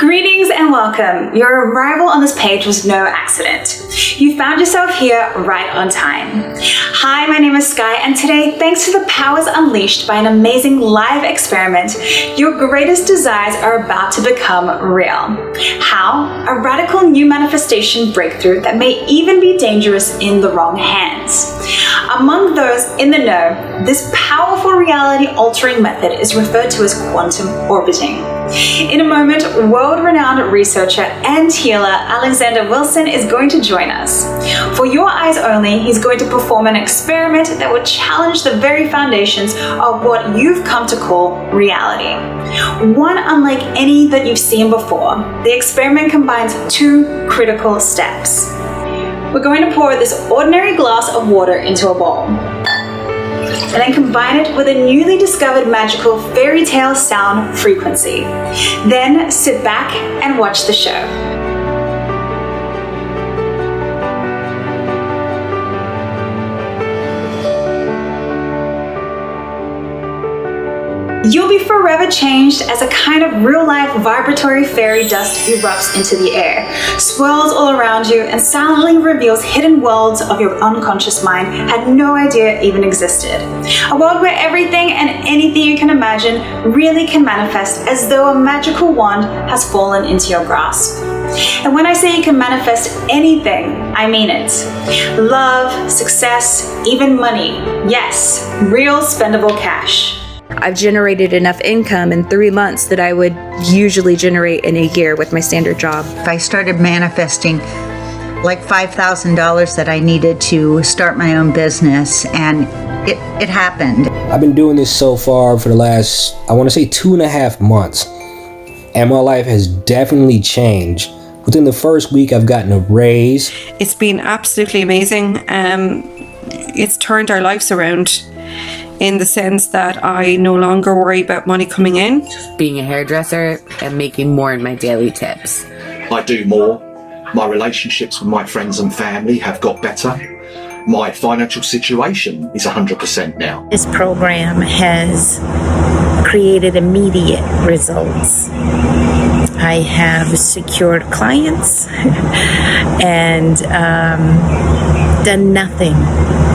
Greetings and welcome. Your arrival on this page was no accident. You found yourself here right on time. Hi, my name is Sky, and today, thanks to the powers unleashed by an amazing live experiment, your greatest desires are about to become real. How? A radical new manifestation breakthrough that may even be dangerous in the wrong hands. Among those in the know, this powerful reality-altering method is referred to as quantum orbiting. In a moment, world-renowned researcher and healer Alexander Wilson is going to join us. For your eyes only, he's going to perform an experiment that will challenge the very foundations of what you've come to call reality. One unlike any that you've seen before. The experiment combines two critical steps. We're going to pour this ordinary glass of water into a bowl, and then combine it with a newly discovered magical fairy tale sound frequency. Then sit back and watch the show. You'll be forever changed as a kind of real-life vibratory fairy dust erupts into the air, swirls all around you, and silently reveals hidden worlds of your unconscious mind had no idea even existed. A world where everything and anything you can imagine really can manifest as though a magical wand has fallen into your grasp. And when I say you can manifest anything, I mean it. Love, success, even money. Yes, real spendable cash. I've generated enough income in 3 months that I would usually generate in a year with my standard job. I started manifesting like $5,000 that I needed to start my own business, and it happened. I've been doing this so far for the last, I want to say 2.5 months, and my life has definitely changed. Within the first week, I've gotten a raise. It's been absolutely amazing. It's turned our lives around, in the sense that I no longer worry about money coming in. Being a hairdresser and making more in my daily tips. I do more. My relationships with my friends and family have got better. My financial situation is 100% now. This program has created immediate results. I have secured clients and done nothing.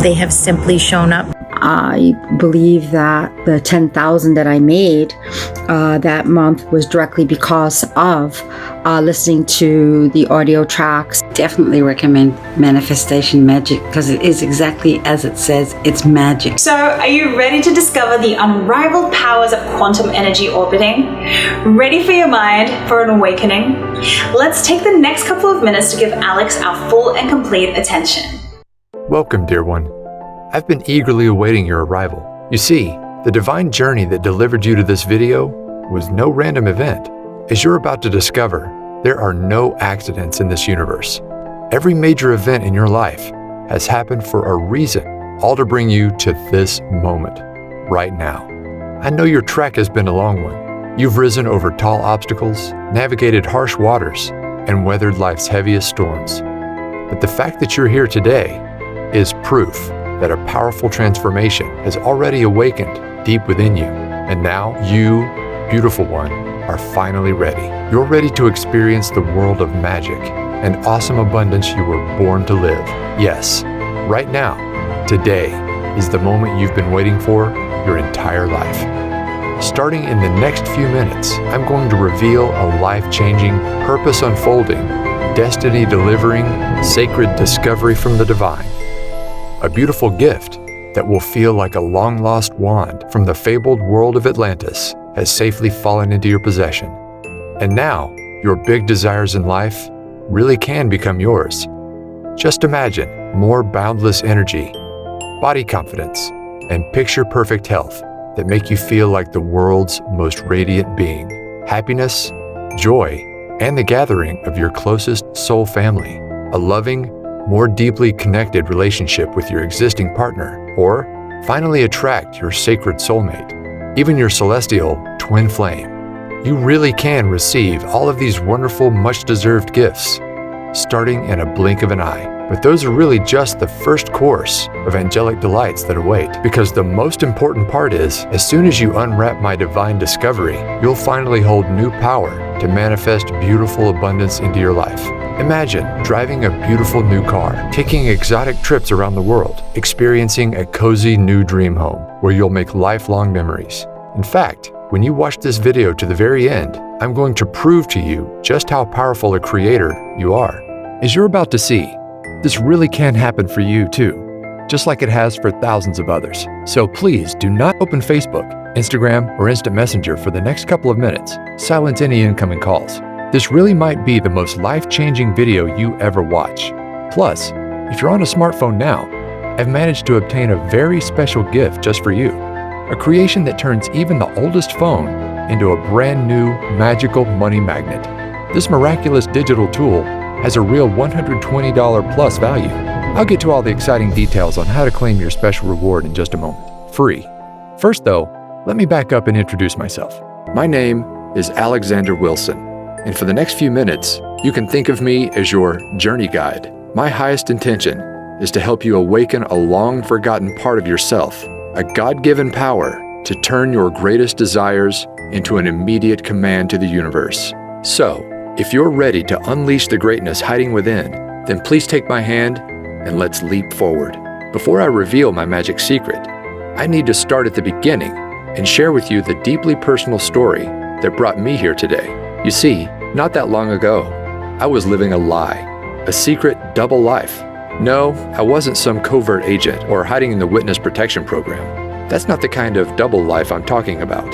They have simply shown up. I believe that the $10,000 that I made that month was directly because of listening to the audio tracks. Definitely recommend Manifestation Magic because it is exactly as it says, it's magic. So, are you ready to discover the unrivaled powers of quantum energy orbiting? Ready for your mind for an awakening? Let's take the next couple of minutes to give Alex our full and complete attention. Welcome, dear one. I've been eagerly awaiting your arrival. You see, the divine journey that delivered you to this video was no random event. As you're about to discover, there are no accidents in this universe. Every major event in your life has happened for a reason, all to bring you to this moment, right now. I know your trek has been a long one. You've risen over tall obstacles, navigated harsh waters, and weathered life's heaviest storms. But the fact that you're here today is proof that a powerful transformation has already awakened deep within you. And now you, beautiful one, are finally ready. You're ready to experience the world of magic and awesome abundance you were born to live. Yes, right now, today, is the moment you've been waiting for your entire life. Starting in the next few minutes, I'm going to reveal a life-changing, purpose-unfolding, destiny-delivering, sacred discovery from the divine. A beautiful gift that will feel like a long-lost wand from the fabled world of Atlantis has safely fallen into your possession. And now, your big desires in life really can become yours. Just imagine more boundless energy, body confidence, and picture-perfect health that make you feel like the world's most radiant being. Happiness, joy, and the gathering of your closest soul family. A loving, more deeply connected relationship with your existing partner, or finally attract your sacred soulmate, even your celestial twin flame. You really can receive all of these wonderful, much-deserved gifts, starting in a blink of an eye. But those are really just the first course of angelic delights that await, because the most important part is, as soon as you unwrap my divine discovery, you'll finally hold new power to to manifest beautiful abundance into your life. Imagine driving a beautiful new car, taking exotic trips around the world, experiencing a cozy new dream home where you'll make lifelong memories. In fact, when you watch this video to the very end, I'm going to prove to you just how powerful a creator you are. As you're about to see, this really can happen for you too, just like it has for thousands of others. So please do not open Facebook, Instagram, or Instant Messenger for the next couple of minutes. Silence any incoming calls. This really might be the most life-changing video you ever watch. Plus, if you're on a smartphone now, I've managed to obtain a very special gift just for you. A creation that turns even the oldest phone into a brand new magical money magnet. This miraculous digital tool has a real $120 plus value. I'll get to all the exciting details on how to claim your special reward in just a moment. Free. First though, let me back up and introduce myself. My name is Alexander Wilson, and for the next few minutes, you can think of me as your journey guide. My highest intention is to help you awaken a long-forgotten part of yourself, a God-given power to turn your greatest desires into an immediate command to the universe. So, if you're ready to unleash the greatness hiding within, then please take my hand and let's leap forward. Before I reveal my magic secret, I need to start at the beginning and share with you the deeply personal story that brought me here today. You see, not that long ago, I was living a lie, a secret double life. No, I wasn't some covert agent or hiding in the witness protection program. That's not the kind of double life I'm talking about.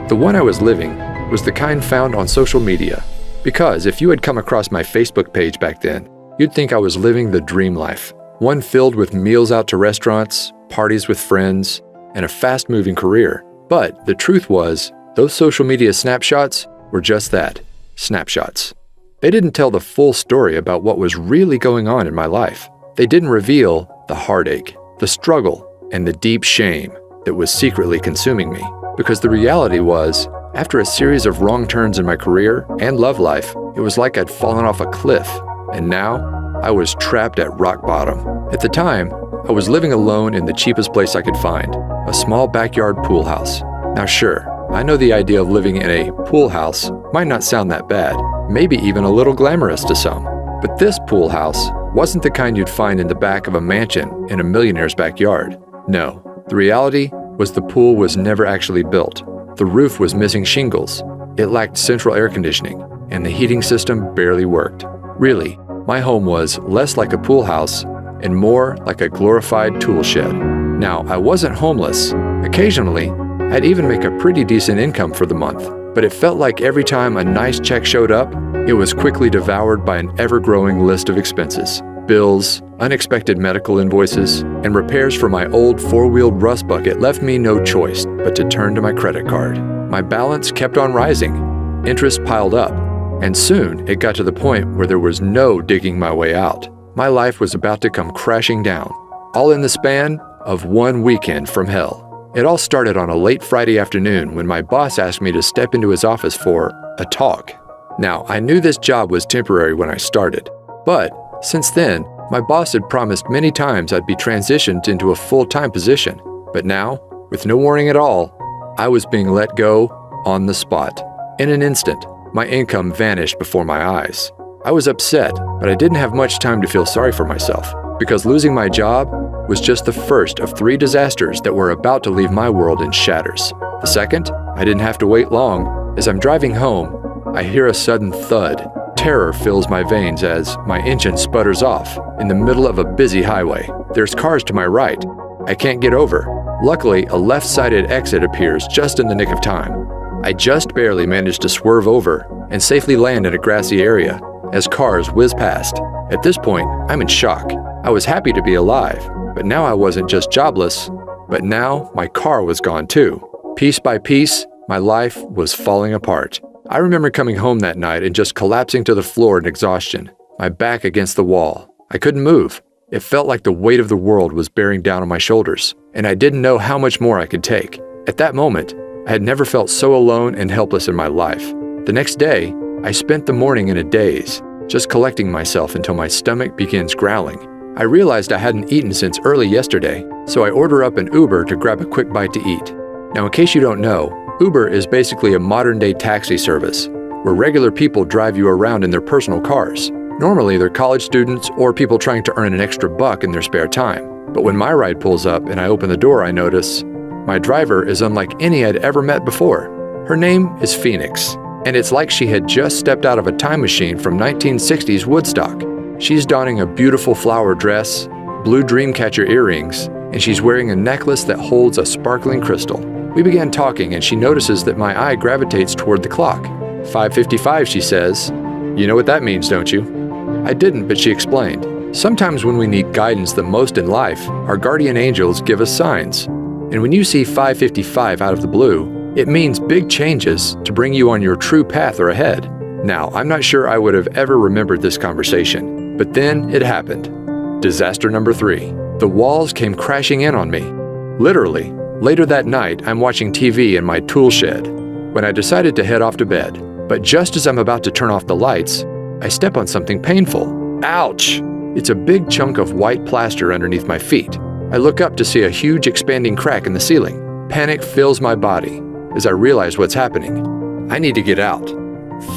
The one I was living was the kind found on social media. Because if you had come across my Facebook page back then, you'd think I was living the dream life. One filled with meals out to restaurants, parties with friends, and a fast-moving career. But the truth was, those social media snapshots were just that, snapshots. They didn't tell the full story about what was really going on in my life. They didn't reveal the heartache, the struggle, and the deep shame that was secretly consuming me. Because the reality was, after a series of wrong turns in my career and love life, it was like I'd fallen off a cliff, and now I was trapped at rock bottom. At the time, I was living alone in the cheapest place I could find, a small backyard pool house. Now sure, I know the idea of living in a pool house might not sound that bad, maybe even a little glamorous to some. But this pool house wasn't the kind you'd find in the back of a mansion in a millionaire's backyard. No, the reality was the pool was never actually built. The roof was missing shingles, it lacked central air conditioning, and the heating system barely worked. Really, my home was less like a pool house and more like a glorified tool shed. Now, I wasn't homeless. Occasionally, I'd even make a pretty decent income for the month, but it felt like every time a nice check showed up, it was quickly devoured by an ever-growing list of expenses. Bills, unexpected medical invoices, and repairs for my old four-wheeled rust bucket left me no choice but to turn to my credit card. My balance kept on rising, interest piled up, and soon it got to the point where there was no digging my way out. My life was about to come crashing down, all in the span of one weekend from hell. It all started on a late Friday afternoon when my boss asked me to step into his office for a talk. Now, I knew this job was temporary when I started, but since then, my boss had promised many times I'd be transitioned into a full-time position. But now, with no warning at all, I was being let go on the spot. In an instant, my income vanished before my eyes. I was upset, but I didn't have much time to feel sorry for myself, because losing my job was just the first of 3 disasters that were about to leave my world in shatters. The second, I didn't have to wait long. As I'm driving home, I hear a sudden thud. Terror fills my veins as my engine sputters off in the middle of a busy highway. There's cars to my right. I can't get over. Luckily, a left-sided exit appears just in the nick of time. I just barely managed to swerve over and safely land in a grassy area as cars whiz past. At this point, I'm in shock. I was happy to be alive, but now I wasn't just jobless, but now my car was gone too. Piece by piece, my life was falling apart. I remember coming home that night and just collapsing to the floor in exhaustion, my back against the wall. I couldn't move. It felt like the weight of the world was bearing down on my shoulders, and I didn't know how much more I could take. At that moment, I had never felt so alone and helpless in my life. The next day, I spent the morning in a daze, just collecting myself until my stomach begins growling. I realized I hadn't eaten since early yesterday, so I order up an Uber to grab a quick bite to eat. Now, in case you don't know, Uber is basically a modern-day taxi service, where regular people drive you around in their personal cars. Normally, they're college students or people trying to earn an extra buck in their spare time. But when my ride pulls up and I open the door, I notice my driver is unlike any I'd ever met before. Her name is Phoenix, and it's like she had just stepped out of a time machine from 1960s Woodstock. She's donning a beautiful flower dress, blue Dreamcatcher earrings, and she's wearing a necklace that holds a sparkling crystal. We began talking, and she notices that my eye gravitates toward the clock. 5:55, she says. You know what that means, don't you? I didn't, but she explained. Sometimes when we need guidance the most in life, our guardian angels give us signs. And when you see 5:55 out of the blue, it means big changes to bring you on your true path or ahead. Now, I'm not sure I would have ever remembered this conversation, but then it happened. Disaster number 3. The walls came crashing in on me. Literally. Later that night, I'm watching TV in my tool shed when I decided to head off to bed. But just as I'm about to turn off the lights, I step on something painful. Ouch! It's a big chunk of white plaster underneath my feet. I look up to see a huge expanding crack in the ceiling. Panic fills my body as I realize what's happening. I need to get out.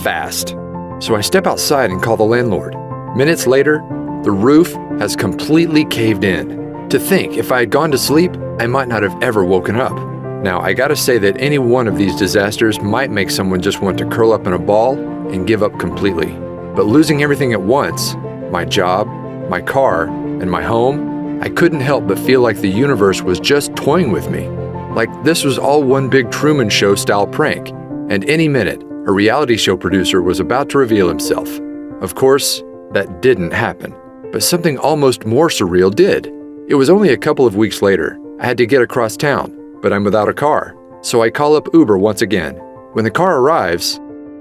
Fast. So I step outside and call the landlord. Minutes later, the roof has completely caved in. To think, if I had gone to sleep, I might not have ever woken up. Now, I gotta say that any one of these disasters might make someone just want to curl up in a ball and give up completely. But losing everything at once, my job, my car, and my home, I couldn't help but feel like the universe was just toying with me. Like this was all one big Truman Show style prank, and any minute, a reality show producer was about to reveal himself. Of course, that didn't happen, but something almost more surreal did. It was only a couple of weeks later. I had to get across town, but I'm without a car, so I call up Uber once again. When the car arrives,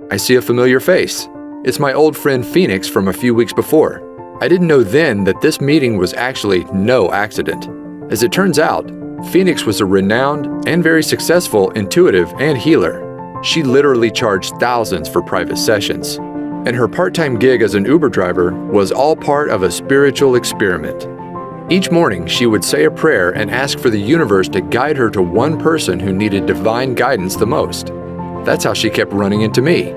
I see a familiar face. It's my old friend Phoenix from a few weeks before. I didn't know then that this meeting was actually no accident. As it turns out, Phoenix was a renowned and very successful intuitive and healer. She literally charged thousands for private sessions, and her part-time gig as an Uber driver was all part of a spiritual experiment. Each morning, she would say a prayer and ask for the universe to guide her to one person who needed divine guidance the most. That's how she kept running into me.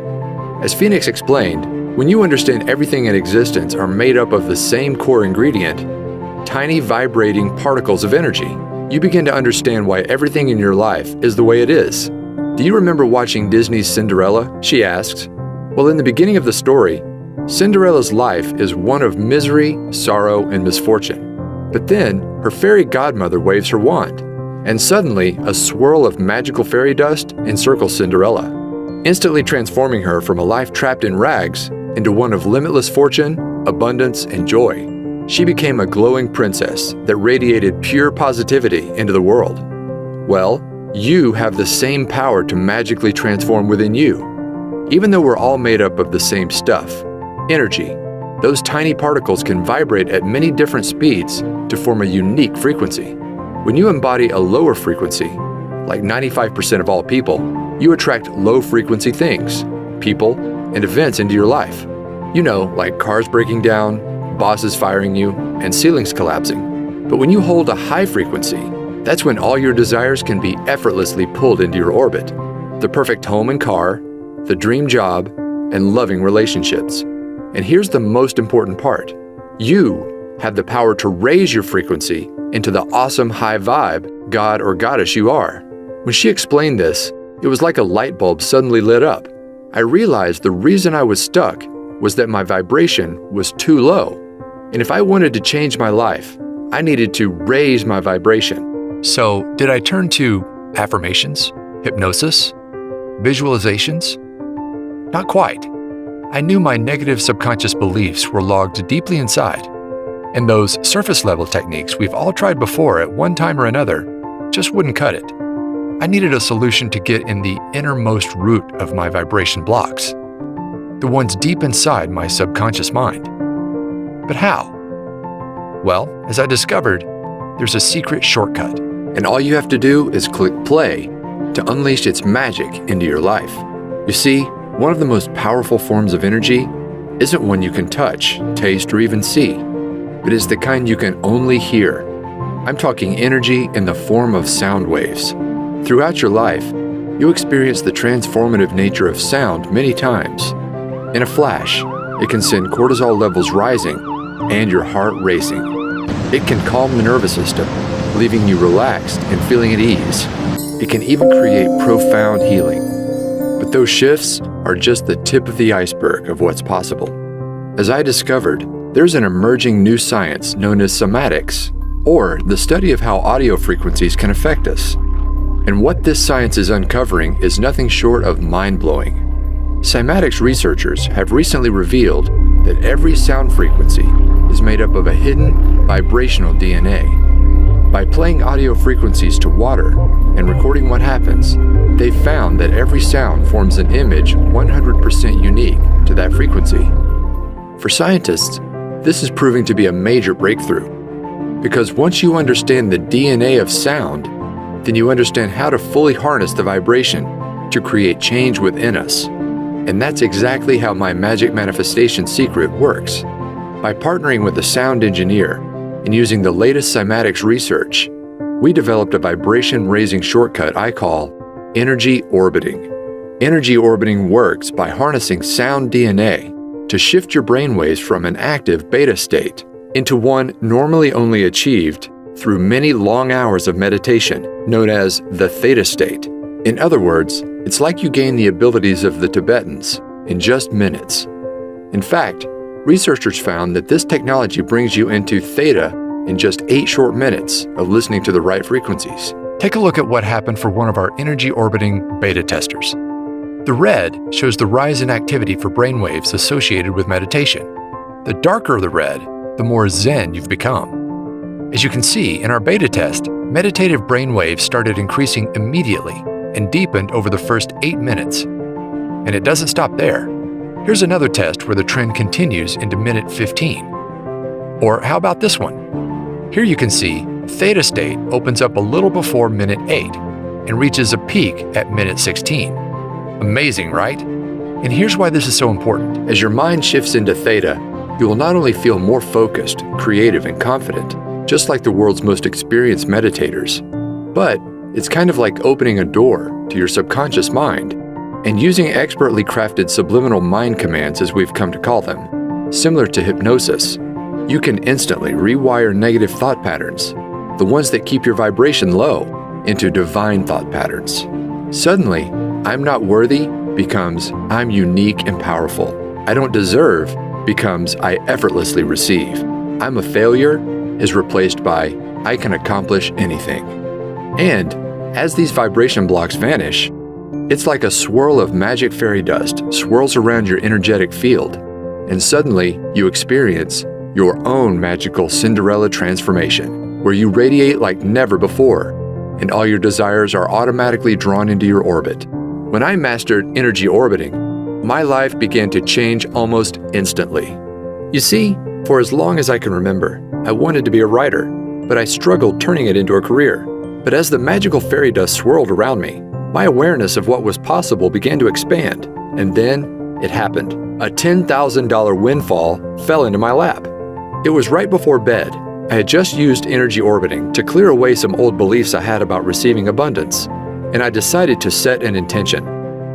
As Phoenix explained, when you understand everything in existence are made up of the same core ingredient, tiny vibrating particles of energy, you begin to understand why everything in your life is the way it is. Do you remember watching Disney's Cinderella? She asks. Well, in the beginning of the story, Cinderella's life is one of misery, sorrow, and misfortune. But then, her fairy godmother waves her wand, and suddenly a swirl of magical fairy dust encircles Cinderella, instantly transforming her from a life trapped in rags into one of limitless fortune, abundance, and joy. She became a glowing princess that radiated pure positivity into the world. Well, you have the same power to magically transform within you. Even though we're all made up of the same stuff, energy, those tiny particles can vibrate at many different speeds to form a unique frequency. When you embody a lower frequency, like 95% of all people, you attract low-frequency things, people, and events into your life. You know, like cars breaking down, bosses firing you, and ceilings collapsing. But when you hold a high frequency, that's when all your desires can be effortlessly pulled into your orbit. The perfect home and car, the dream job, and loving relationships. And here's the most important part. You have the power to raise your frequency into the awesome high vibe God or goddess you are. When she explained this, it was like a light bulb suddenly lit up. I realized the reason I was stuck was that my vibration was too low. And if I wanted to change my life, I needed to raise my vibration. So, did I turn to affirmations, hypnosis, visualizations? Not quite. I knew my negative subconscious beliefs were logged deeply inside, and those surface-level techniques we've all tried before at one time or another just wouldn't cut it. I needed a solution to get in the innermost root of my vibration blocks, the ones deep inside my subconscious mind. But how? Well, as I discovered, there's a secret shortcut, and all you have to do is click play to unleash its magic into your life. You see, one of the most powerful forms of energy isn't one you can touch, taste, or even see, but is the kind you can only hear. I'm talking energy in the form of sound waves. Throughout your life, you experience the transformative nature of sound many times. In a flash, it can send cortisol levels rising and your heart racing. It can calm the nervous system, leaving you relaxed and feeling at ease. It can even create profound healing. But those shifts are just the tip of the iceberg of what's possible. As I discovered, there's an emerging new science known as cymatics, or the study of how audio frequencies can affect us. And what this science is uncovering is nothing short of mind-blowing. Cymatics researchers have recently revealed that every sound frequency is made up of a hidden vibrational DNA. By playing audio frequencies to water and recording what happens, they found that every sound forms an image 100% unique to that frequency. For scientists, this is proving to be a major breakthrough, because once you understand the DNA of sound, then you understand how to fully harness the vibration to create change within us. And that's exactly how my Magic Manifestation Secret works. By partnering with a sound engineer and using the latest cymatics research, we developed a vibration-raising shortcut I call energy orbiting. Energy orbiting works by harnessing sound DNA to shift your brainwaves from an active beta state into one normally only achieved through many long hours of meditation, known as the theta state. In other words, it's like you gain the abilities of the Tibetans in just minutes. In fact, researchers found that this technology brings you into theta in just 8 short minutes of listening to the right frequencies. Take a look at what happened for one of our energy orbiting beta testers. The red shows the rise in activity for brainwaves associated with meditation. The darker the red, the more zen you've become. As you can see in our beta test, meditative brainwaves started increasing immediately and deepened over the first 8 minutes. And it doesn't stop there. Here's another test where the trend continues into minute 15. Or how about this one? Here you can see theta state opens up a little before minute 8 and reaches a peak at minute 16. Amazing, right? And here's why this is so important. As your mind shifts into theta, you will not only feel more focused, creative, and confident, just like the world's most experienced meditators, but it's kind of like opening a door to your subconscious mind and using expertly crafted subliminal mind commands, as we've come to call them. Similar to hypnosis, you can instantly rewire negative thought patterns, the ones that keep your vibration low, into divine thought patterns. Suddenly, I'm not worthy becomes I'm unique and powerful. I don't deserve becomes I effortlessly receive. I'm a failure is replaced by I can accomplish anything. And as these vibration blocks vanish, it's like a swirl of magic fairy dust swirls around your energetic field, and suddenly you experience your own magical Cinderella transformation, where you radiate like never before, and all your desires are automatically drawn into your orbit. When I mastered energy orbiting, my life began to change almost instantly. You see, for as long as I can remember, I wanted to be a writer, but I struggled turning it into a career. But as the magical fairy dust swirled around me, my awareness of what was possible began to expand, and then it happened. A $10,000 windfall fell into my lap. It was right before bed. I had just used energy orbiting to clear away some old beliefs I had about receiving abundance, and I decided to set an intention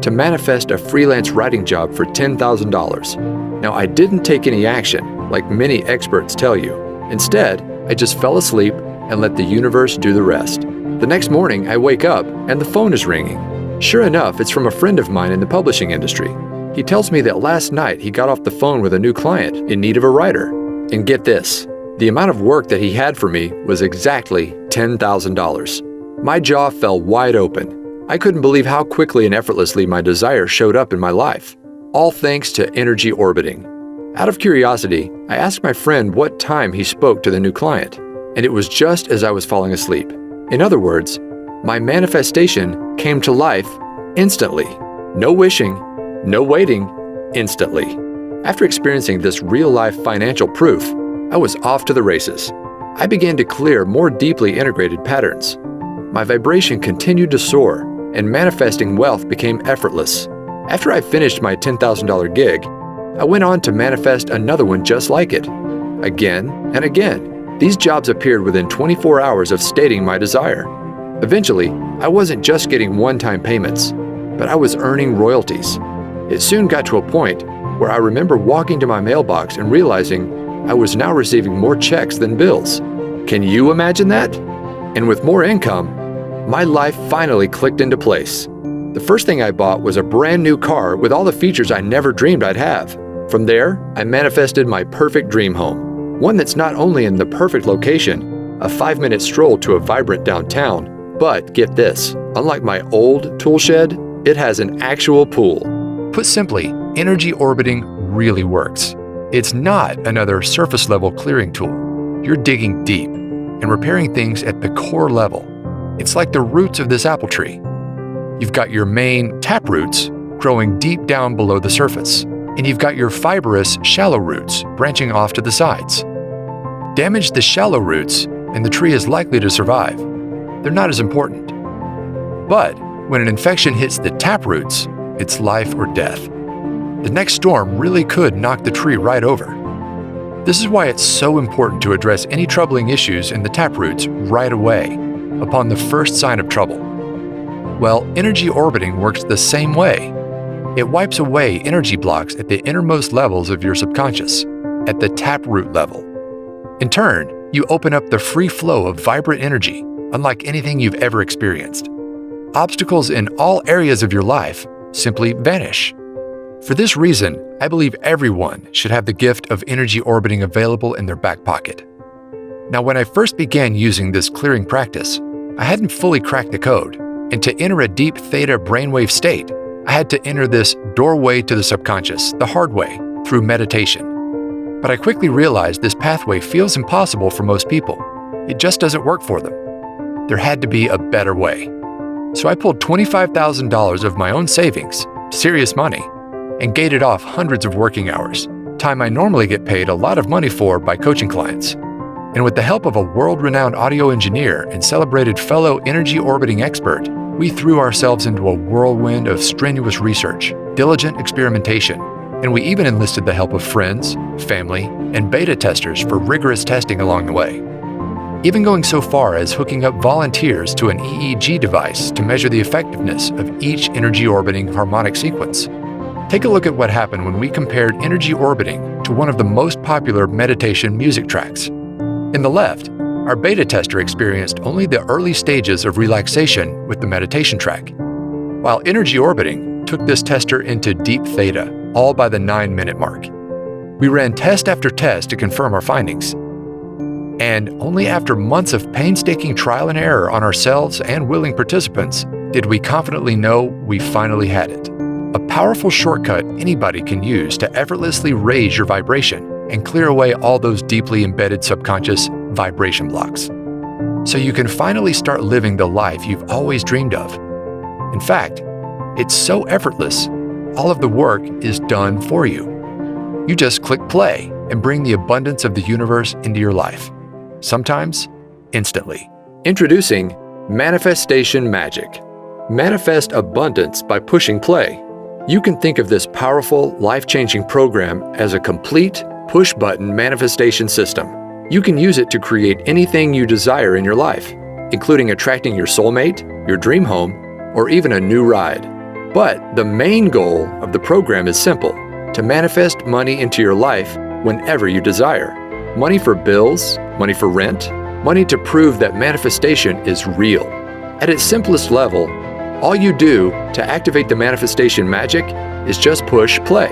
to manifest a freelance writing job for $10,000. Now, I didn't take any action, like many experts tell you. Instead, I just fell asleep and let the universe do the rest. The next morning, I wake up and the phone is ringing. Sure enough, it's from a friend of mine in the publishing industry. He tells me that last night he got off the phone with a new client in need of a writer. And get this, the amount of work that he had for me was exactly $10,000. My jaw fell wide open. I couldn't believe how quickly and effortlessly my desire showed up in my life, all thanks to energy orbiting. Out of curiosity, I asked my friend what time he spoke to the new client, and it was just as I was falling asleep. In other words, my manifestation came to life instantly. No wishing, no waiting, instantly. After experiencing this real-life financial proof, I was off to the races. I began to clear more deeply integrated patterns. My vibration continued to soar, and manifesting wealth became effortless. After I finished my $10,000 gig, I went on to manifest another one just like it. Again and again, these jobs appeared within 24 hours of stating my desire. Eventually, I wasn't just getting one-time payments, but I was earning royalties. It soon got to a point where I remember walking to my mailbox and realizing I was now receiving more checks than bills. Can you imagine that? And with more income, my life finally clicked into place. The first thing I bought was a brand new car with all the features I never dreamed I'd have. From there, I manifested my perfect dream home. One that's not only in the perfect location, a 5-minute stroll to a vibrant downtown, but get this, unlike my old tool shed, it has an actual pool. Put simply, energy orbiting really works. It's not another surface level clearing tool. You're digging deep and repairing things at the core level. It's like the roots of this apple tree. You've got your main tap roots growing deep down below the surface, and you've got your fibrous shallow roots branching off to the sides. Damage the shallow roots and the tree is likely to survive. They're not as important. But when an infection hits the tap roots, it's life or death. The next storm really could knock the tree right over. This is why it's so important to address any troubling issues in the tap roots right away, upon the first sign of trouble. Well, energy orbiting works the same way. It wipes away energy blocks at the innermost levels of your subconscious, at the taproot level. In turn, you open up the free flow of vibrant energy, unlike anything you've ever experienced. Obstacles in all areas of your life simply vanish. For this reason, I believe everyone should have the gift of energy orbiting available in their back pocket. Now, when I first began using this clearing practice, I hadn't fully cracked the code, and to enter a deep theta brainwave state, I had to enter this doorway to the subconscious the hard way, through meditation. But I quickly realized this pathway feels impossible for most people. It just doesn't work for them. There had to be a better way. So I pulled $25,000 of my own savings, serious money, and gated off hundreds of working hours, time I normally get paid a lot of money for by coaching clients. And with the help of a world-renowned audio engineer and celebrated fellow energy orbiting expert, we threw ourselves into a whirlwind of strenuous research, diligent experimentation, and we even enlisted the help of friends, family, and beta testers for rigorous testing along the way. Even going so far as hooking up volunteers to an EEG device to measure the effectiveness of each energy orbiting harmonic sequence. Take a look at what happened when we compared energy orbiting to one of the most popular meditation music tracks. In the left, our beta tester experienced only the early stages of relaxation with the meditation track, while energy orbiting took this tester into deep theta, all by the 9-minute mark. We ran test after test to confirm our findings. And only after months of painstaking trial and error on ourselves and willing participants did we confidently know we finally had it. A powerful shortcut anybody can use to effortlessly raise your vibration and clear away all those deeply embedded subconscious vibration blocks. So you can finally start living the life you've always dreamed of. In fact, it's so effortless, all of the work is done for you. You just click play and bring the abundance of the universe into your life. Sometimes, instantly. Introducing Manifestation Magic. Manifest abundance by pushing play. You can think of this powerful, life-changing program as a complete, push-button manifestation system. You can use it to create anything you desire in your life, including attracting your soulmate, your dream home, or even a new ride. But the main goal of the program is simple: to manifest money into your life whenever you desire. Money for bills, money for rent, money to prove that manifestation is real. At its simplest level, all you do to activate the manifestation magic is just push play.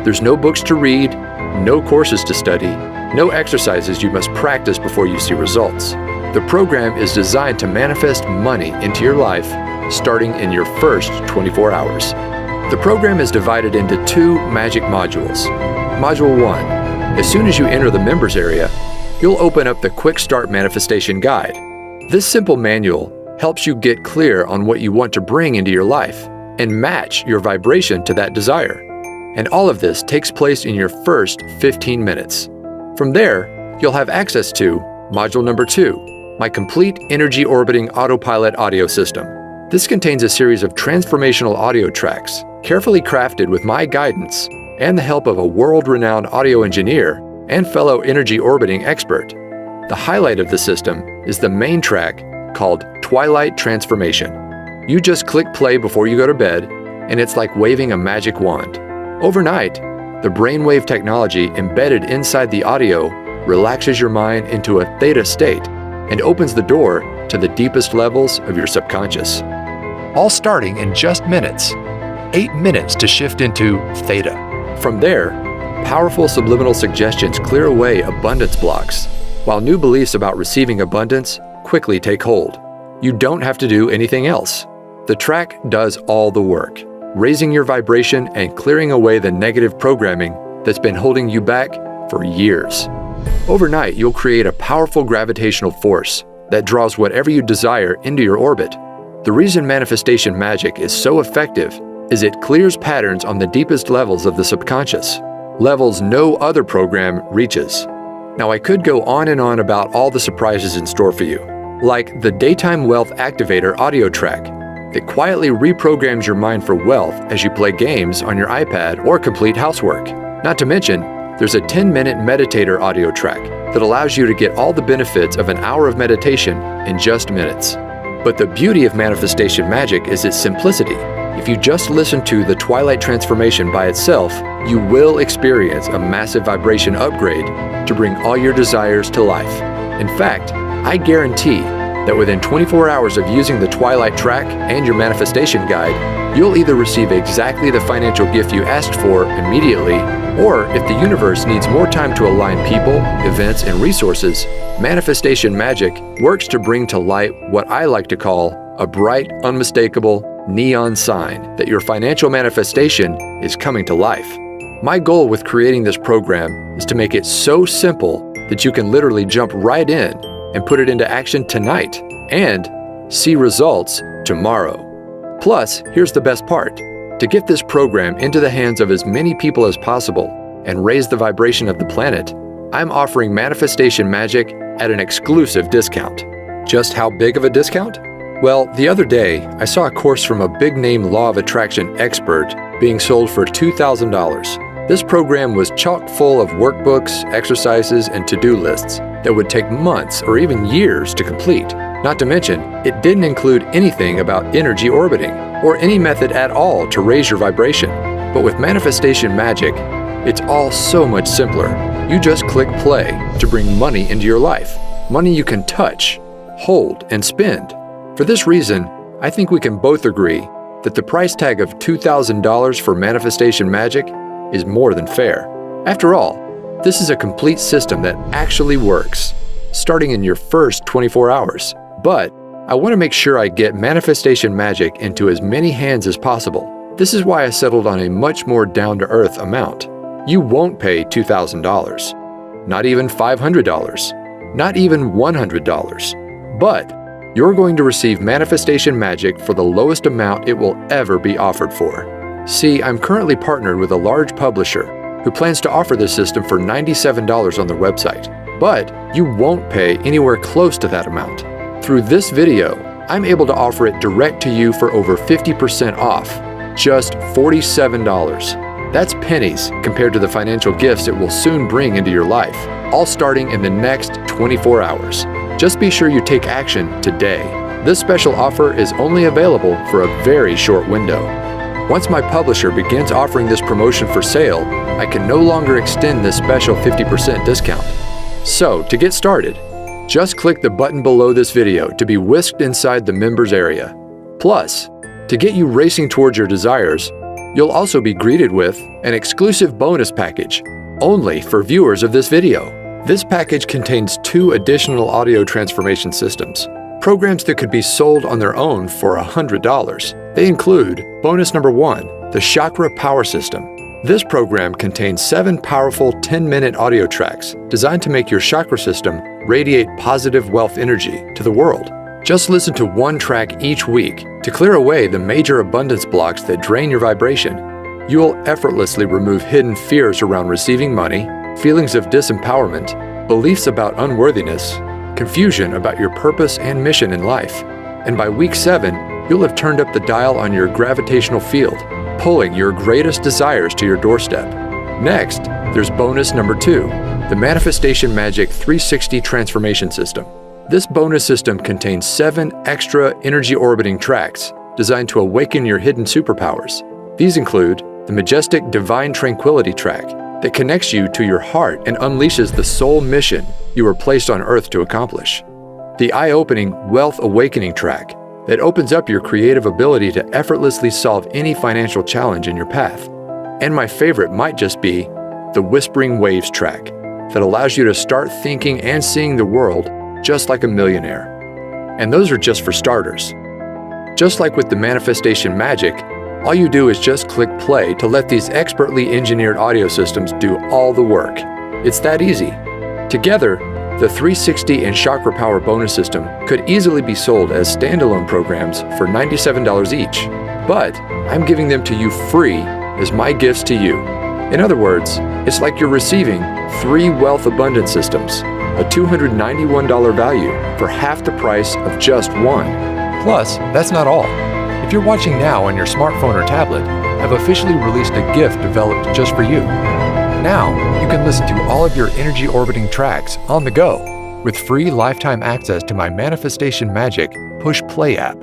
There's no books to read, no courses to study, no exercises you must practice before you see results. The program is designed to manifest money into your life starting in your first 24 hours. The program is divided into 2 magic modules. Module 1. As soon as you enter the members area, you'll open up the Quick Start Manifestation Guide. This simple manual helps you get clear on what you want to bring into your life and match your vibration to that desire. And all of this takes place in your first 15 minutes. From there, you'll have access to Module number 2, my complete energy orbiting autopilot audio system. This contains a series of transformational audio tracks, carefully crafted with my guidance and the help of a world-renowned audio engineer and fellow energy orbiting expert. The highlight of the system is the main track called Twilight Transformation. You just click play before you go to bed, and it's like waving a magic wand. Overnight, the brainwave technology embedded inside the audio relaxes your mind into a theta state and opens the door to the deepest levels of your subconscious. All starting in just minutes. 8 minutes to shift into theta. From there, powerful subliminal suggestions clear away abundance blocks, while new beliefs about receiving abundance quickly take hold. You don't have to do anything else. The track does all the work, raising your vibration and clearing away the negative programming that's been holding you back for years. Overnight, you'll create a powerful gravitational force that draws whatever you desire into your orbit. The reason manifestation magic is so effective is it clears patterns on the deepest levels of the subconscious, levels no other program reaches. Now, I could go on and on about all the surprises in store for you, like the Daytime Wealth Activator audio track that quietly reprograms your mind for wealth as you play games on your iPad or complete housework. Not to mention, there's a 10-minute meditator audio track that allows you to get all the benefits of an hour of meditation in just minutes. But the beauty of manifestation magic is its simplicity. If you just listen to the Twilight Transformation by itself, you will experience a massive vibration upgrade to bring all your desires to life. In fact, I guarantee that within 24 hours of using the Twilight track and your manifestation guide, you'll either receive exactly the financial gift you asked for immediately, or if the universe needs more time to align people, events, and resources, manifestation magic works to bring to light what I like to call a bright, unmistakable neon sign that your financial manifestation is coming to life. My goal with creating this program is to make it so simple that you can literally jump right in and put it into action tonight and see results tomorrow. Plus, here's the best part. To get this program into the hands of as many people as possible and raise the vibration of the planet, I'm offering manifestation magic at an exclusive discount. Just how big of a discount? Well, the other day, I saw a course from a big-name law of attraction expert being sold for $2,000. This program was chock full of workbooks, exercises, and to-do lists that would take months or even years to complete. Not to mention, it didn't include anything about energy orbiting or any method at all to raise your vibration. But with manifestation magic, it's all so much simpler. You just click play to bring money into your life. Money you can touch, hold, and spend. For this reason, I think we can both agree that the price tag of $2,000 for manifestation magic is more than fair. After all, this is a complete system that actually works, starting in your first 24 hours. But I want to make sure I get manifestation magic into as many hands as possible. This is why I settled on a much more down-to-earth amount. You won't pay $2,000, not even $500, not even $100, but you're going to receive manifestation magic for the lowest amount it will ever be offered for. See, I'm currently partnered with a large publisher who plans to offer this system for $97 on their website, but you won't pay anywhere close to that amount. Through this video, I'm able to offer it direct to you for over 50% off, just $47. That's pennies compared to the financial gifts it will soon bring into your life, all starting in the next 24 hours. Just be sure you take action today. This special offer is only available for a very short window. Once my publisher begins offering this promotion for sale, I can no longer extend this special 50% discount. So, to get started, just click the button below this video to be whisked inside the members area. Plus, to get you racing towards your desires, you'll also be greeted with an exclusive bonus package, only for viewers of this video. This package contains 2 additional audio transformation systems, programs that could be sold on their own for $100. They include bonus number 1, the Chakra Power System. This program contains 7 powerful 10-minute audio tracks designed to make your chakra system radiate positive wealth energy to the world. Just listen to 1 track each week to clear away the major abundance blocks that drain your vibration. You will effortlessly remove hidden fears around receiving money, feelings of disempowerment, beliefs about unworthiness, confusion about your purpose and mission in life. And by week 7, you'll have turned up the dial on your gravitational field, pulling your greatest desires to your doorstep. Next, there's bonus number 2, the Manifestation Magic 360 Transformation System. This bonus system contains 7 extra energy orbiting tracks designed to awaken your hidden superpowers. These include the majestic Divine Tranquility track that connects you to your heart and unleashes the soul mission you were placed on Earth to accomplish. The eye-opening Wealth Awakening track that opens up your creative ability to effortlessly solve any financial challenge in your path. And my favorite might just be the Whispering Waves track that allows you to start thinking and seeing the world just like a millionaire. And those are just for starters. Just like with the Manifestation Magic, all you do is just click play to let these expertly engineered audio systems do all the work. It's that easy. Together, the 360 and Chakra Power bonus system could easily be sold as standalone programs for $97 each, but I'm giving them to you free as my gifts to you. In other words, it's like you're receiving 3 wealth abundance systems, a $291 value for half the price of just one. Plus, that's not all. If you're watching now on your smartphone or tablet, I've officially released a gift developed just for you. Now, you can listen to all of your energy orbiting tracks on the go with free lifetime access to my Manifestation Magic Push Play app.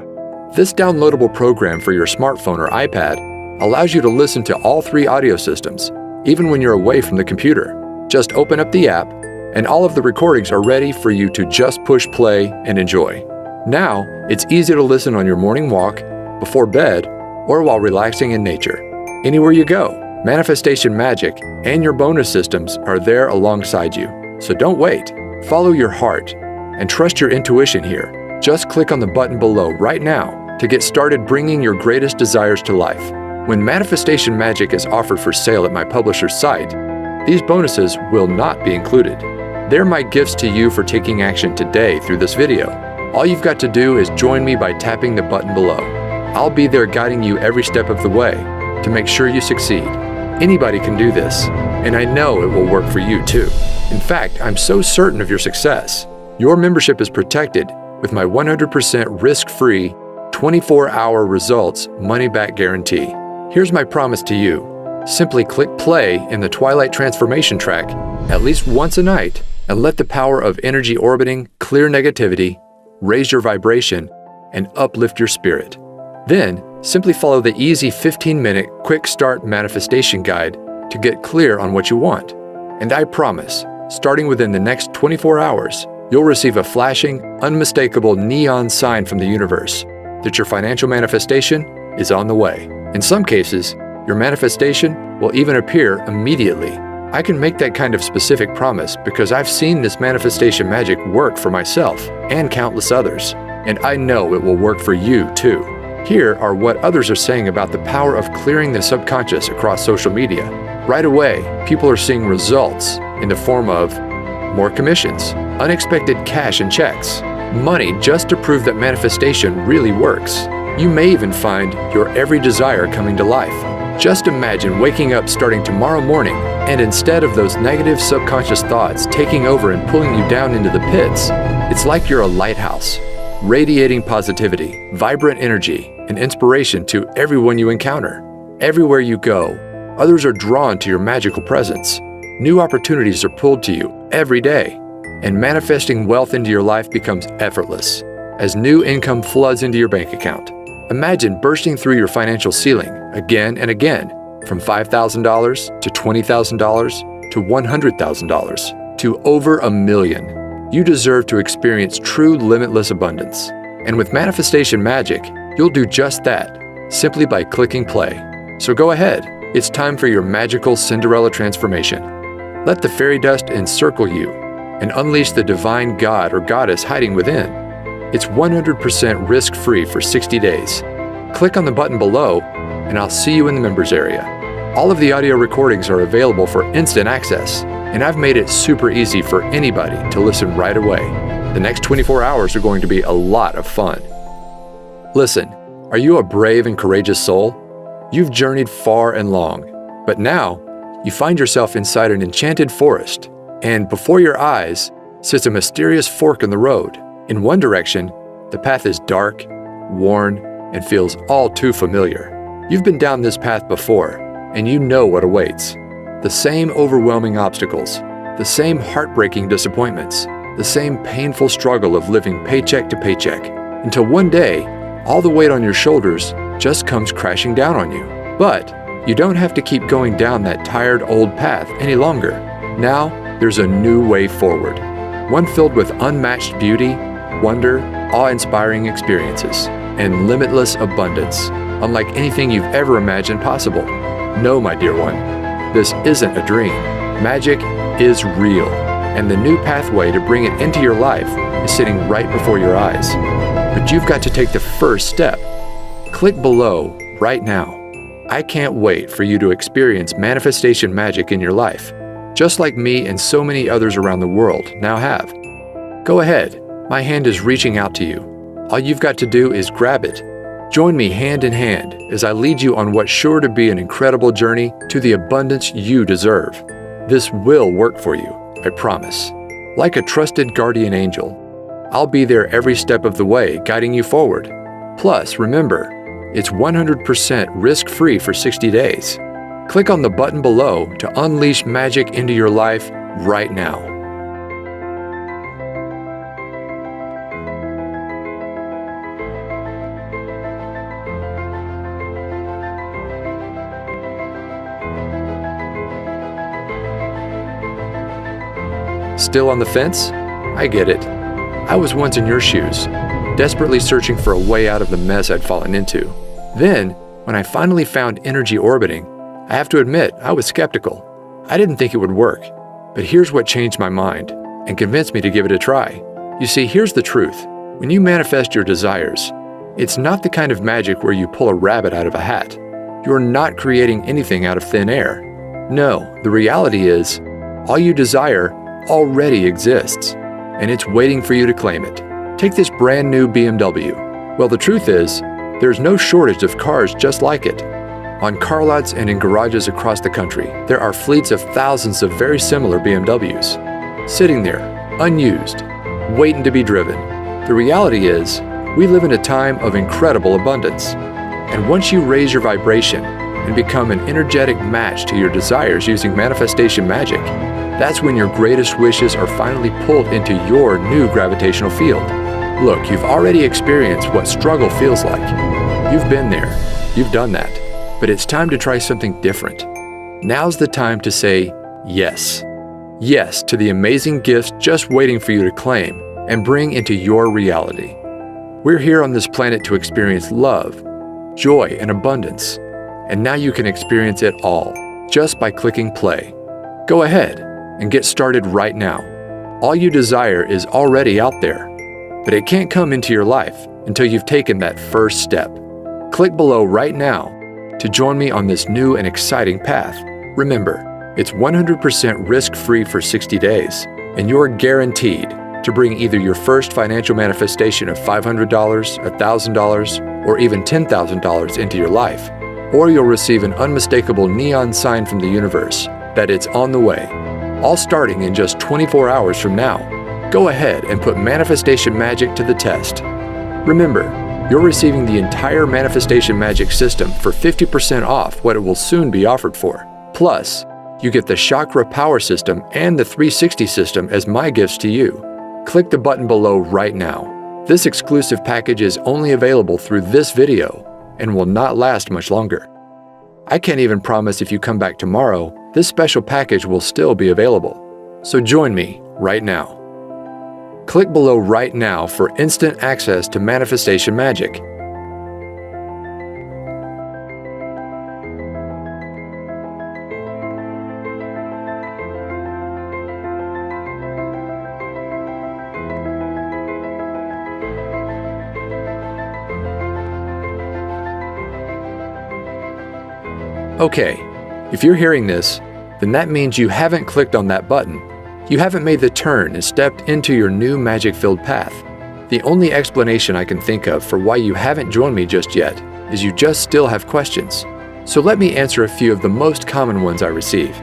This downloadable program for your smartphone or iPad allows you to listen to all 3 audio systems, even when you're away from the computer. Just open up the app, and all of the recordings are ready for you to just push play and enjoy. Now, it's easy to listen on your morning walk, before bed, or while relaxing in nature. Anywhere you go, Manifestation Magic and your bonus systems are there alongside you. So don't wait. Follow your heart and trust your intuition here. Just click on the button below right now to get started bringing your greatest desires to life. When Manifestation Magic is offered for sale at my publisher's site, these bonuses will not be included. They're my gifts to you for taking action today through this video. All you've got to do is join me by tapping the button below. I'll be there guiding you every step of the way to make sure you succeed. Anybody can do this, and I know it will work for you too. In fact, I'm so certain of your success. Your membership is protected with my 100% risk-free, 24-hour results money-back guarantee. Here's my promise to you. Simply click play in the Twilight Transformation track at least once a night and let the power of energy orbiting clear negativity, raise your vibration, and uplift your spirit. Then, simply follow the easy 15-minute quick start manifestation guide to get clear on what you want. And I promise, starting within the next 24 hours, you'll receive a flashing, unmistakable neon sign from the universe that your financial manifestation is on the way. In some cases, your manifestation will even appear immediately. I can make that kind of specific promise because I've seen this manifestation magic work for myself and countless others, and I know it will work for you too. Here are what others are saying about the power of clearing the subconscious across social media. Right away, people are seeing results in the form of more commissions, unexpected cash and checks, money just to prove that manifestation really works. You may even find your every desire coming to life. Just imagine waking up starting tomorrow morning, and instead of those negative subconscious thoughts taking over and pulling you down into the pits, it's like you're a lighthouse, radiating positivity, vibrant energy, and inspiration to everyone you encounter. Everywhere you go, others are drawn to your magical presence. New opportunities are pulled to you every day, and manifesting wealth into your life becomes effortless as new income floods into your bank account. Imagine bursting through your financial ceiling again and again, from $5,000 to $20,000 to $100,000 to over $1 million. You deserve to experience true limitless abundance. And with Manifestation Magic, you'll do just that, simply by clicking play. So go ahead, it's time for your magical Cinderella transformation. Let the fairy dust encircle you and unleash the divine god or goddess hiding within. It's 100% risk-free for 60 days. Click on the button below and I'll see you in the members area. All of the audio recordings are available for instant access, and I've made it super easy for anybody to listen right away. The next 24 hours are going to be a lot of fun. Listen, are you a brave and courageous soul? You've journeyed far and long, but now you find yourself inside an enchanted forest, and before your eyes sits a mysterious fork in the road. In one direction, the path is dark, worn, and feels all too familiar. You've been down this path before, and you know what awaits. The same overwhelming obstacles, the same heartbreaking disappointments, the same painful struggle of living paycheck to paycheck, until one day, all the weight on your shoulders just comes crashing down on you. But you don't have to keep going down that tired old path any longer. Now, there's a new way forward, one filled with unmatched beauty, wonder, awe-inspiring experiences, and limitless abundance, unlike anything you've ever imagined possible. No, my dear one, this isn't a dream. Magic is real, and the new pathway to bring it into your life is sitting right before your eyes. But you've got to take the first step. Click below right now. I can't wait for you to experience manifestation magic in your life, just like me and so many others around the world now have. Go ahead, my hand is reaching out to you. All you've got to do is grab it. Join me hand in hand as I lead you on what's sure to be an incredible journey to the abundance you deserve. This will work for you, I promise. Like a trusted guardian angel, I'll be there every step of the way, guiding you forward. Plus, remember, it's 100% risk-free for 60 days. Click on the button below to unleash magic into your life right now. Still on the fence? I get it. I was once in your shoes, desperately searching for a way out of the mess I'd fallen into. Then, when I finally found energy orbiting, I have to admit I was skeptical. I didn't think it would work. But here's what changed my mind and convinced me to give it a try. You see, here's the truth. When you manifest your desires, it's not the kind of magic where you pull a rabbit out of a hat. You're not creating anything out of thin air. No, the reality is, all you desire already exists, and it's waiting for you to claim it. Take this brand new BMW. Well, the truth is, there's no shortage of cars just like it. On car lots and in garages across the country, there are fleets of thousands of very similar BMWs, sitting there, unused, waiting to be driven. The reality is, we live in a time of incredible abundance. And once you raise your vibration and become an energetic match to your desires using manifestation magic, that's when your greatest wishes are finally pulled into your new gravitational field. Look, you've already experienced what struggle feels like. You've been there. You've done that. But it's time to try something different. Now's the time to say yes. Yes to the amazing gifts just waiting for you to claim and bring into your reality. We're here on this planet to experience love, joy, and abundance. And now you can experience it all just by clicking play. Go ahead and get started right now. All you desire is already out there, but it can't come into your life until you've taken that first step. Click below right now to join me on this new and exciting path. Remember, it's 100% risk-free for 60 days, and you're guaranteed to bring either your first financial manifestation of $500, $1,000, or even $10,000 into your life, or you'll receive an unmistakable neon sign from the universe that it's on the way, all starting in just 24 hours from now. Go ahead and put manifestation magic to the test. Remember, you're receiving the entire manifestation magic system for 50% off what it will soon be offered for. Plus, you get the chakra power system and the 360 system as my gifts to you. Click the button below right now. This exclusive package is only available through this video and will not last much longer. I can't even promise if you come back tomorrow, this special package will still be available. So join me right now. Click below right now for instant access to manifestation magic. Okay, if you're hearing this, then that means you haven't clicked on that button. You haven't made the turn and stepped into your new magic-filled path. The only explanation I can think of for why you haven't joined me just yet is you just still have questions. So let me answer a few of the most common ones I receive.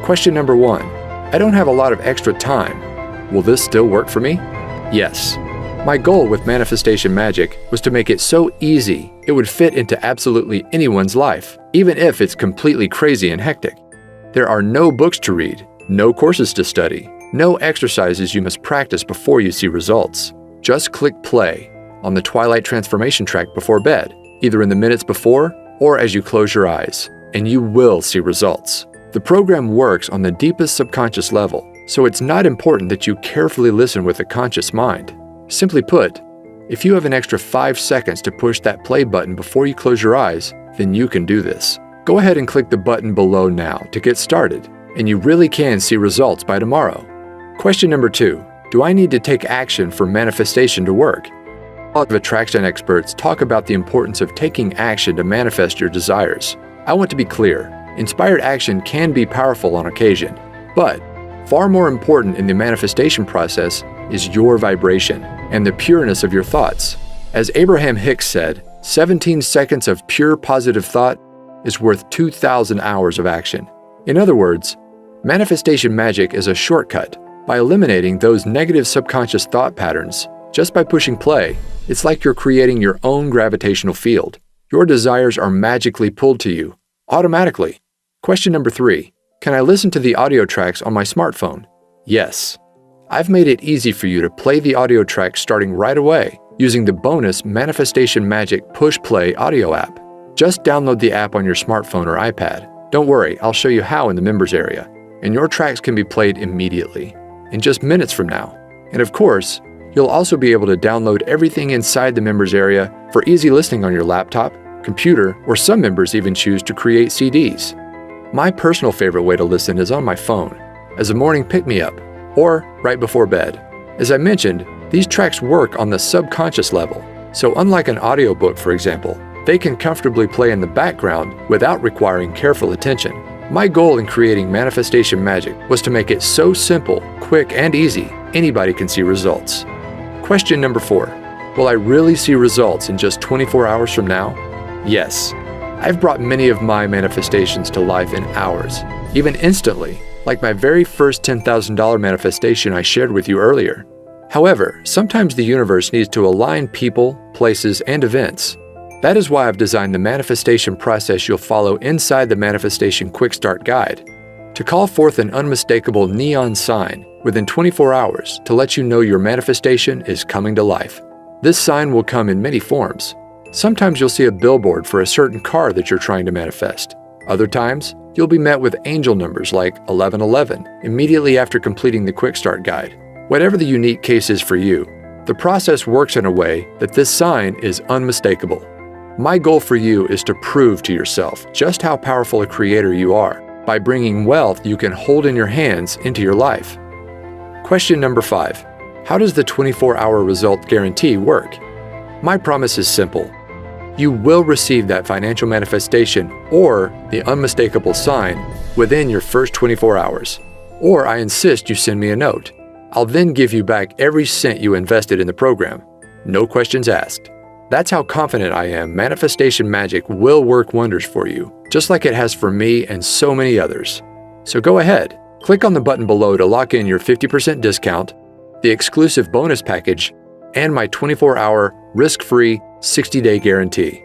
Question number 1. I don't have a lot of extra time. Will this still work for me? Yes. My goal with manifestation magic was to make it so easy it would fit into absolutely anyone's life, even if it's completely crazy and hectic. There are no books to read, no courses to study, No exercises you must practice before you see results. Just click play on the Twilight transformation track before bed, either in the minutes before or as you close your eyes, and you will see results. The program works on the deepest subconscious level, so it's not important that you carefully listen with a conscious mind. Simply put, if you have an extra 5 seconds to push that play button before you close your eyes, then you can do this. Go ahead and click the button below now to get started, and you really can see results by tomorrow. Question number 2. Do I need to take action for manifestation to work? A lot of attraction experts talk about the importance of taking action to manifest your desires. I want to be clear, inspired action can be powerful on occasion, but far more important in the manifestation process is your vibration and the pureness of your thoughts. As Abraham Hicks said, 17 seconds of pure positive thought is worth 2,000 hours of action. In other words, manifestation magic is a shortcut. By eliminating those negative subconscious thought patterns, just by pushing play, it's like you're creating your own gravitational field. Your desires are magically pulled to you, automatically. Question number 3. Can I listen to the audio tracks on my smartphone? Yes. I've made it easy for you to play the audio tracks starting right away using the bonus Manifestation Magic Push Play audio app. Just download the app on your smartphone or iPad. Don't worry, I'll show you how in the members area, and your tracks can be played immediately, in just minutes from now. And of course, you'll also be able to download everything inside the members area for easy listening on your laptop, computer, or some members even choose to create CDs. My personal favorite way to listen is on my phone, as a morning pick-me-up, or right before bed. As I mentioned, these tracks work on the subconscious level, so unlike an audiobook, for example, they can comfortably play in the background without requiring careful attention. My goal in creating Manifestation Magic was to make it so simple, quick, and easy, anybody can see results. Question number 4. Will I really see results in just 24 hours from now? Yes. I've brought many of my manifestations to life in hours, even instantly, like my very first $10,000 manifestation I shared with you earlier. However, sometimes the universe needs to align people, places, and events. That is why I've designed the manifestation process you'll follow inside the Manifestation Quick Start Guide. To call forth an unmistakable neon sign within 24 hours to let you know your manifestation is coming to life. This sign will come in many forms. Sometimes you'll see a billboard for a certain car that you're trying to manifest. Other times, you'll be met with angel numbers like 1111 immediately after completing the Quick Start Guide. Whatever the unique case is for you, the process works in a way that this sign is unmistakable. My goal for you is to prove to yourself just how powerful a creator you are by bringing wealth you can hold in your hands into your life. Question number 5. How does the 24-hour result guarantee work? My promise is simple. You will receive that financial manifestation or the unmistakable sign within your first 24 hours. Or I insist you send me a note. I'll then give you back every cent you invested in the program. No questions asked. That's how confident I am Manifestation Magic will work wonders for you, just like it has for me and so many others. So go ahead, click on the button below to lock in your 50% discount, the exclusive bonus package, and my 24-hour risk-free 60-day guarantee.